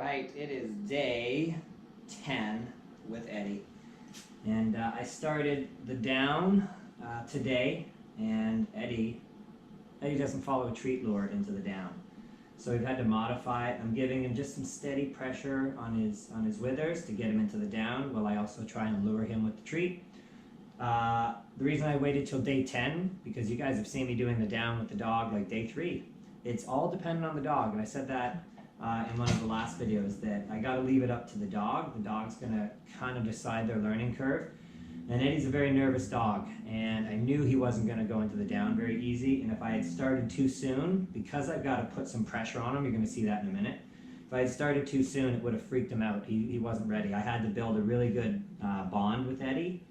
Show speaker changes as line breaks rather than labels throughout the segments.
right, it is day 10 with Eddie. And I started the down today, and Eddie doesn't follow a treat lure into the down. So we've had to modify it. I'm giving him just some steady pressure on his withers to get him into the down, while I also try and lure him with the treat. The reason I waited till day 10, because you guys have seen me doing the down with the dog like day 3. It's all dependent on the dog, and I said that in one of the last videos, that I got to leave it up to the dog. The dog's going to kind of decide their learning curve. And Eddie's a very nervous dog, and I knew he wasn't going to go into the down very easy. And if I had started too soon, because I've got to put some pressure on him, you're going to see that in a minute. If I had started too soon, it would have freaked him out. He wasn't ready. I had to build a really good bond with Eddie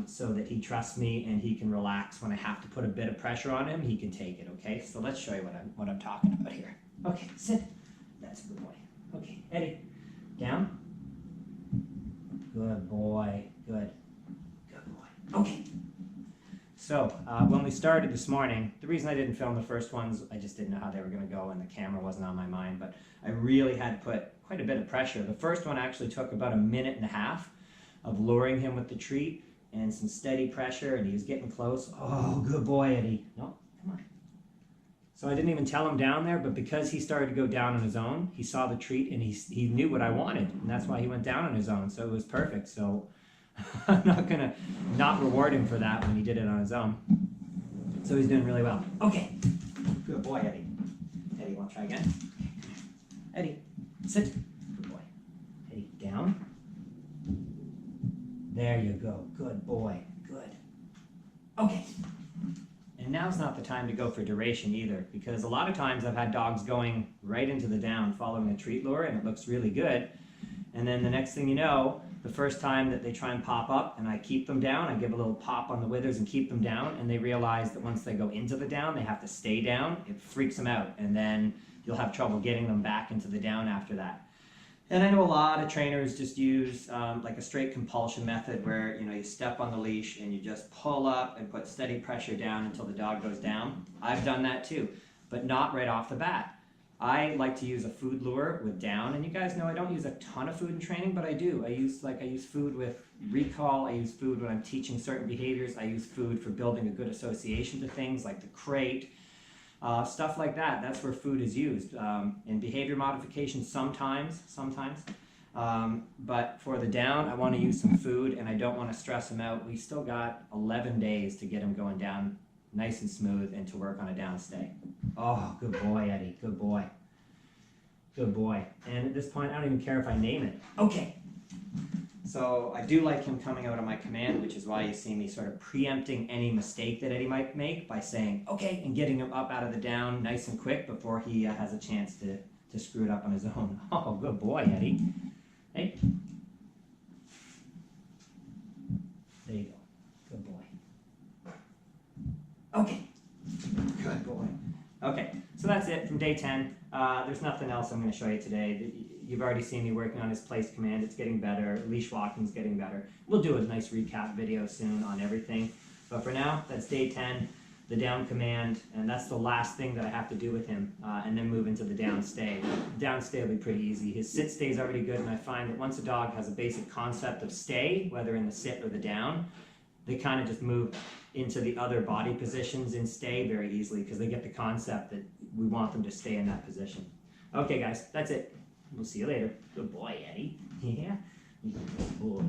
so that he trusts me and he can relax. When I have to put a bit of pressure on him, he can take it, okay? So let's show you what I'm talking about here. Okay, sit. That's a good boy. Okay, Eddie, down. Good boy, good. Okay, so when we started this morning, the reason I didn't film the first ones, I just didn't know how they were going to go and the camera wasn't on my mind, but I really had to put quite a bit of pressure. The first one actually took about 1.5 minutes of luring him with the treat and some steady pressure, and he was getting close. Oh, good boy, Eddie. No, come on. So I didn't even tell him down there, but because he started to go down on his own, he saw the treat and he knew what I wanted, and that's why he went down on his own, so it was perfect. So I'm not going to not reward him for that when he did it on his own. So he's doing really well. Okay. Good boy, Eddie. Eddie, want to try again? Eddie, sit. Good boy. Eddie, down. There you go. Good boy. Good. Okay. And now's not the time to go for duration either, because a lot of times I've had dogs going right into the down following a treat lure, and it looks really good. And then the next thing you know, the first time that they try and pop up and I keep them down, I give a little pop on the withers and keep them down, and they realize that once they go into the down, they have to stay down. It freaks them out, and then you'll have trouble getting them back into the down after that. And I know a lot of trainers just use like a straight compulsion method where you step on the leash and you just pull up and put steady pressure down until the dog goes down. I've done that too, but not right off the bat. I like to use a food lure with down, and you guys know I don't use a ton of food in training, but I do. I use food with recall. I use food when I'm teaching certain behaviors. I use food for building a good association to things like the crate, stuff like that. That's where food is used. In behavior modification sometimes. But for the down, I want to use some food, and I don't want to stress him out. We still got 11 days to get him going down nice and smooth and to work on a down stay. Oh, good boy, Eddie. Good boy. Good boy. And at this point, I don't even care if I name it. Okay. So I do like him coming out on my command, which is why you see me sort of preempting any mistake that Eddie might make by saying, okay, and getting him up out of the down nice and quick before he has a chance to screw it up on his own. Oh, good boy, Eddie. Hey. There you go. Good boy. Okay. Good boy. Okay, so that's it from day 10. There's nothing else I'm going to show you today. You've already seen me working on his place command. It's getting better. Leash walking's getting better. We'll do a nice recap video soon on everything. But for now, that's day 10, the down command, and that's the last thing that I have to do with him, and then move into the down stay. Down stay will be pretty easy. His sit stay is already good, and I find that once a dog has a basic concept of stay, whether in the sit or the down, they kind of just move into the other body positions in stay very easily because they get the concept that we want them to stay in that position. Okay, guys, that's it. We'll see you later. Good boy, Eddie. Yeah, good boy.